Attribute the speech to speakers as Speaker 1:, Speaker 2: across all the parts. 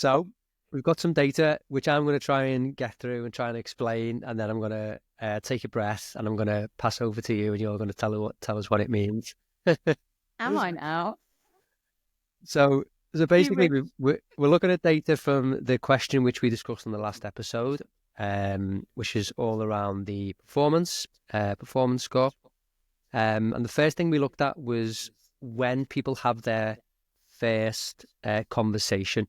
Speaker 1: So we've got some data, which I'm going to try and get through and try and explain, and then I'm going to take a breath and I'm going to pass over to you, and you're going to tell us what it means.
Speaker 2: Am I now?
Speaker 1: So, so
Speaker 2: You
Speaker 1: basically,
Speaker 2: re-
Speaker 1: we're looking at data from the question which we discussed in the last episode, which is all around the performance score. And the first thing we looked at was when people have their first conversation.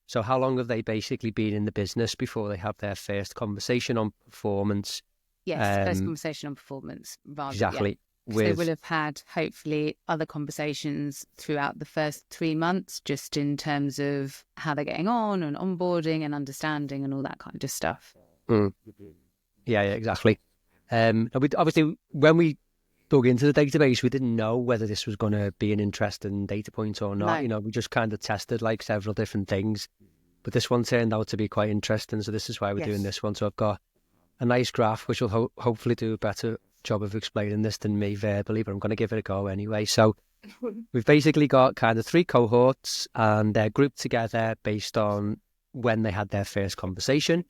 Speaker 1: So how long have they basically been in the business before they have their first conversation on performance?
Speaker 2: Yes, first
Speaker 1: Um,
Speaker 2: conversation on performance rather, yeah.
Speaker 1: exactly.
Speaker 2: Because they will
Speaker 1: With
Speaker 2: have had hopefully other conversations throughout the first 3 months, just in terms of how they're getting on and onboarding and understanding and all that kind of stuff.
Speaker 1: mm, yeah, exactly. And obviously, when we dug into the database, we didn't know whether this was going to be an interesting data point or not.
Speaker 2: No.
Speaker 1: You know, we just kind of tested like several different things, but this one turned out to be quite interesting. So this is why we're doing
Speaker 2: Yes.
Speaker 1: this one. So I've got a nice graph, which will hopefully do a better job of explaining this than me verbally, but I'm going to give it a go anyway. So we've basically got kind of three cohorts, and they're grouped together based on when they had their first conversation.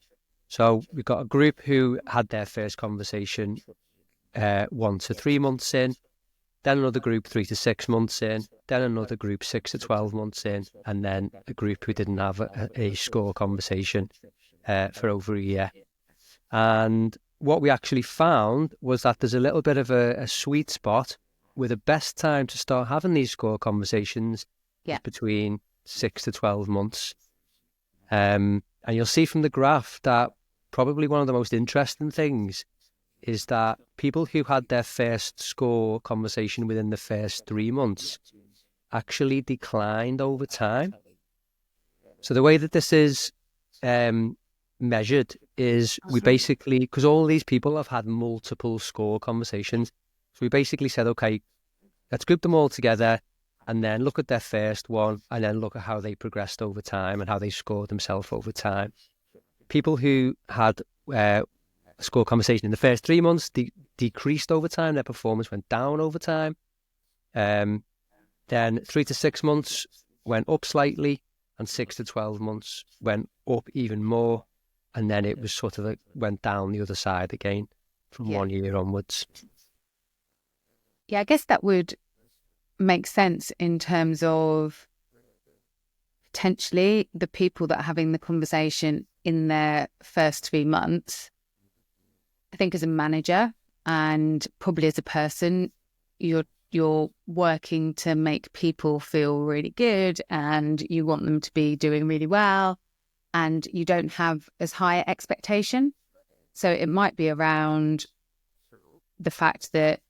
Speaker 1: So we've got a group who had their first conversation 1 to 3 months in, then another group 3 to 6 months in, then another group 6 to 12 months in, and then a group who didn't have a score conversation for over a year. And what we actually found was that there's a little bit of a sweet spot where the best time to start having these score conversations is
Speaker 2: Yeah.
Speaker 1: between 6 to 12 months. And you'll see from the graph that probably one of the most interesting things is that people who had their first score conversation within the first 3 months actually declined over time. So the way that this is measured is we basically, because all these people have had multiple score conversations, so we basically said, okay, let's group them all together and then look at their first one and then look at how they progressed over time and how they scored themselves over time. People who had a score conversation in the first 3 months decreased over time, their performance went down over time. Then 3 to 6 months went up slightly, and 6 to 12 months went up even more. And then it was sort of went down the other side again from
Speaker 2: Yeah.
Speaker 1: 1 year onwards.
Speaker 2: Yeah, I guess that would make sense in terms of potentially the people that are having the conversation in their first 3 months. I think as a manager and probably as a person, you're working to make people feel really good and you want them to be doing really well, and you don't have as high expectation. So it might be around the fact that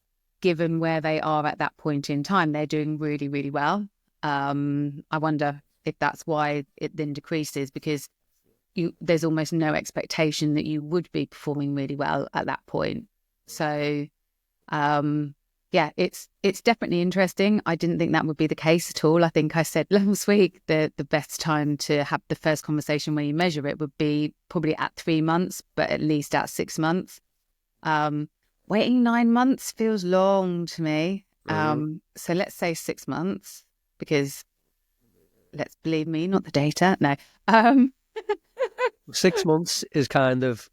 Speaker 2: given where they are at that point in time, they're doing really, really well. I wonder if that's why it then decreases, because there's almost no expectation that you would be performing really well at that point. So yeah, it's definitely interesting. I didn't think that would be the case at all. I think I said last week that the best time to have the first conversation when you measure it would be probably at 3 months, but at least at 6 months. Waiting 9 months feels long to me. So let's say 6 months, because let's believe me, not the data. No.
Speaker 1: 6 months is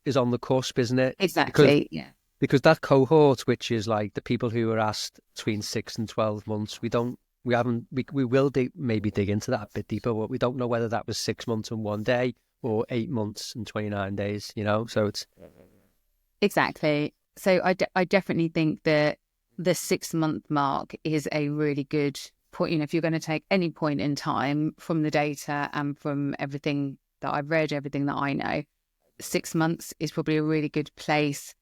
Speaker 1: is on the cusp, isn't it?
Speaker 2: Exactly. Yeah.
Speaker 1: Because that cohort, which is like the people who were asked between 6 and 12 months, we will maybe dig into that a bit deeper, but we don't know whether that was 6 months and 1 day or 8 months and 29 days, so it's
Speaker 2: Exactly. So I definitely think that the 6 month mark is a really good point. If you're going to take any point in time from the data and from everything that I've read, everything that I know, 6 months is probably a really good place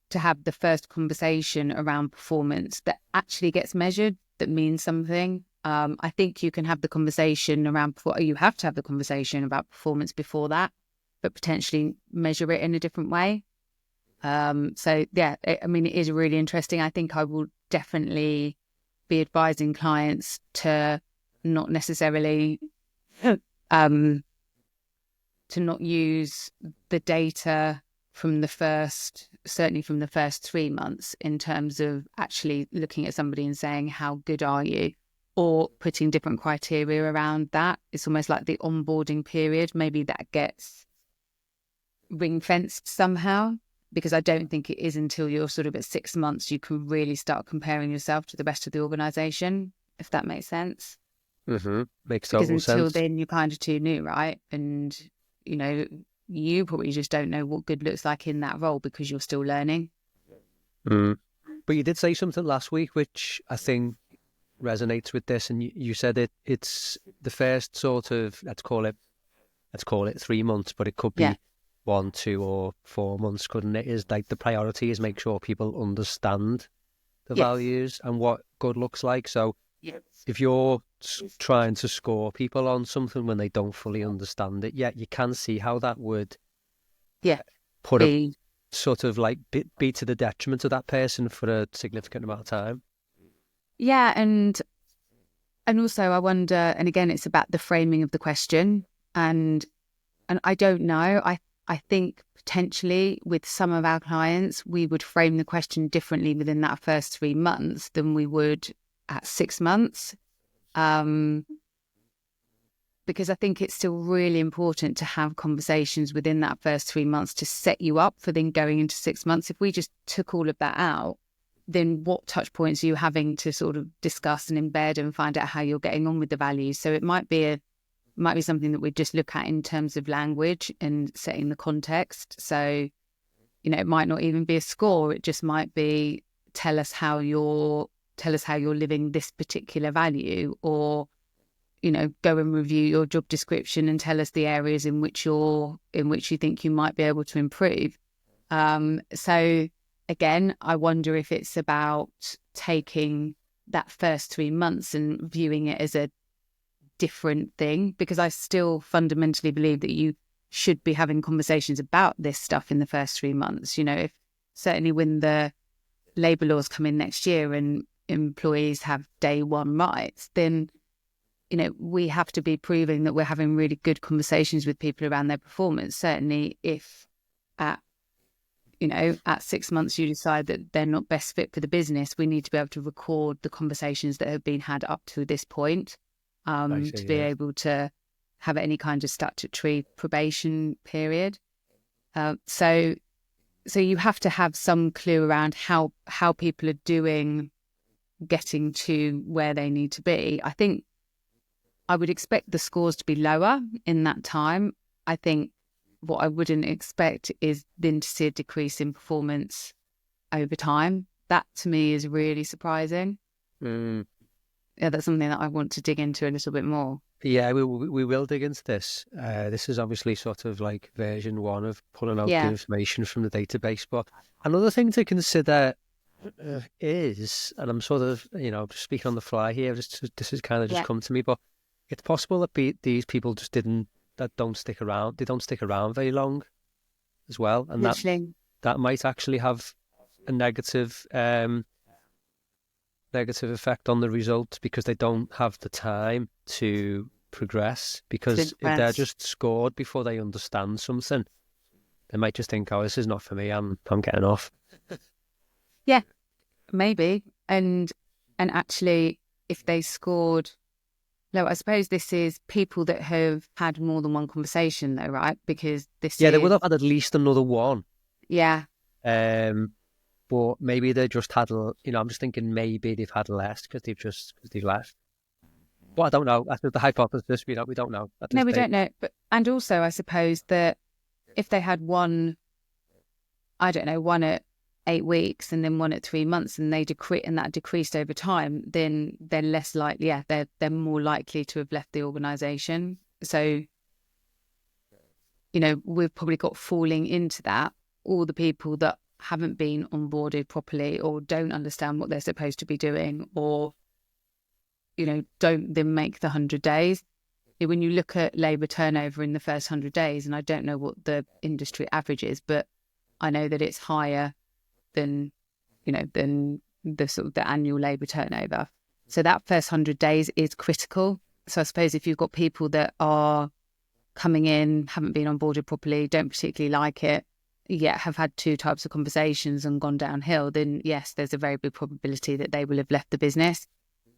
Speaker 2: to have the first conversation around performance that actually gets measured, that means something. I think you can have the conversation you have to have the conversation about performance before that, but potentially measure it in a different way. So yeah, it is really interesting. I think I will definitely be advising clients to not necessarily to not use the data certainly from the first 3 months, in terms of actually looking at somebody and saying, how good are you? or putting different criteria around that. It's almost like the onboarding period. Maybe that gets ring fenced somehow, because I don't think it is until you're sort of at 6 months you can really start comparing yourself to the rest of the organisation, if that makes sense.
Speaker 1: Makes
Speaker 2: Because
Speaker 1: total
Speaker 2: until
Speaker 1: sense.
Speaker 2: then you're kind of too new, right? And, you probably just don't know what good looks like in that role because you're still learning.
Speaker 1: Mm. But you did say something last week which I think resonates with this, and you said it's the first sort of, let's call it 3 months, but it could
Speaker 2: Yeah.
Speaker 1: be 1, 2 or 4 months, couldn't it? Is like the priority is make sure people understand the
Speaker 2: Yes.
Speaker 1: values and what good looks like. So
Speaker 2: Yes.
Speaker 1: if you're trying to score people on something when they don't fully understand it yet, you can see how that would put a
Speaker 2: Be
Speaker 1: sort of like be to the detriment of that person for a significant amount of time.
Speaker 2: Yeah, and also I wonder, and again, it's about the framing of the question, and I don't know. I think potentially with some of our clients, we would frame the question differently within that first 3 months than we would at 6 months, because I think it's still really important to have conversations within that first 3 months to set you up for then going into 6 months. If we just took all of that out, then what touch points are you having to sort of discuss and embed and find out how you're getting on with the values? So it might be something that we just look at in terms of language and setting the context. So, it might not even be a score. It just might be tell us how you're living this particular value, or go and review your job description and tell us the areas in which you think you might be able to improve. So again, I wonder if it's about taking that first 3 months and viewing it as a different thing, because I still fundamentally believe that you should be having conversations about this stuff in the first 3 months. If certainly when the labour laws come in next year and employees have day one rights, then we have to be proving that we're having really good conversations with people around their performance. Certainly if at 6 months you decide that they're not best fit for the business, we need to be able to record the conversations that have been had up to this point, to be able to have any kind of statutory probation period. So you have to have some clue around how people are doing getting to where they need to be. I think I would expect the scores to be lower in that time. I think what I wouldn't expect is then to see a decrease in performance over time. That to me is really surprising. Yeah, that's something that I want to dig into a little bit more.
Speaker 1: Yeah, we will dig into this. This is obviously sort of like version 1 of pulling out the information from the database. But another thing to consider is, and I'm sort of, just speaking on the fly here, this has kind of just come to me, but it's possible that these people just don't stick around. They don't stick around very long as well. And that might actually have a negative effect on the results, because they don't have the time to progress. Because if they're just scored before they understand something, they might just think, oh, this is not for me, I'm getting off.
Speaker 2: Yeah, maybe. And actually, if they scored... No, I suppose this is people that have had more than one conversation though, right? Because
Speaker 1: they would have had at least another one.
Speaker 2: Yeah.
Speaker 1: But maybe they just had, I'm just thinking maybe they've had less because they've left. But I don't know. That's the hypothesis. We don't know.
Speaker 2: No, we don't know. And also, I suppose that if they had one at 8 weeks and then one at 3 months, and that decreased over time, then they're less likely. Yeah, they're more likely to have left the organisation. So, we've probably got falling into that all the people that haven't been onboarded properly, or don't understand what they're supposed to be doing, or don't then make the 100 days. When you look at labour turnover in the first 100 days, and I don't know what the industry average is, but I know that it's higher than the sort of the annual labour turnover. So that first 100 days is critical. So I suppose if you've got people that are coming in, haven't been onboarded properly, don't particularly like it, yet have had 2 types of conversations and gone downhill, then yes, there's a very big probability that they will have left the business.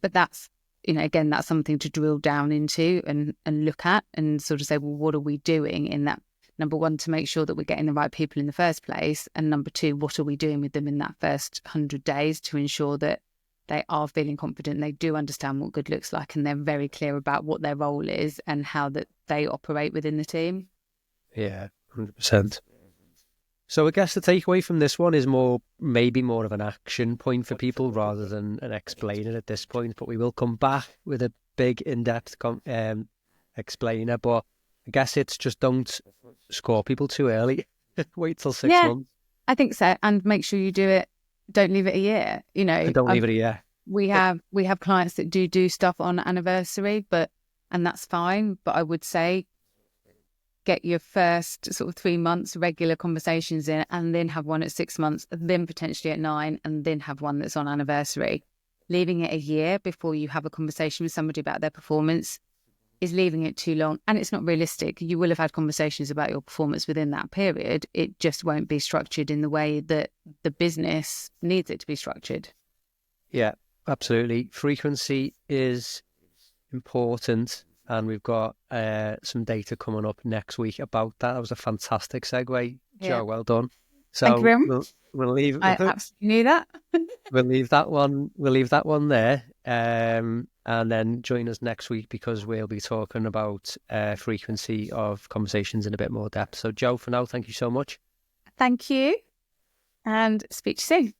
Speaker 2: But that's again, that's something to drill down into and look at and sort of say, well, what are we doing in that? Number one, to make sure that we're getting the right people in the first place. And number two, what are we doing with them in that first 100 days to ensure that they are feeling confident, they do understand what good looks like, and they're very clear about what their role is and how that they operate within the team.
Speaker 1: Yeah, 100%. So I guess the takeaway from this one is maybe more of an action point for people rather than an explainer at this point. But we will come back with a big in-depth explainer. But I guess it's just don't score people too early. Wait till 6 months.
Speaker 2: I think so. And make sure you do it. Don't leave it a year.
Speaker 1: And don't leave it a year.
Speaker 2: We have clients that do stuff on anniversary, and that's fine. But I would say get your first sort of 3 months regular conversations in, and then have one at 6 months, then potentially at 9, and then have one that's on anniversary. Leaving it a year before you have a conversation with somebody about their performance is leaving it too long, and it's not realistic. You will have had conversations about your performance within that period. It just won't be structured in the way that the business needs it to be structured.
Speaker 1: Yeah, absolutely. Frequency is important, and we've got some data coming up next week about that. That was a fantastic segue, Jo. Well done. So
Speaker 2: thank you very much.
Speaker 1: We'll leave.
Speaker 2: I absolutely knew that.
Speaker 1: We'll leave that one. We'll leave that one there, and then join us next week because we'll be talking about frequency of conversations in a bit more depth. So, Jo, for now, thank you so much.
Speaker 2: Thank you, and speak to you soon.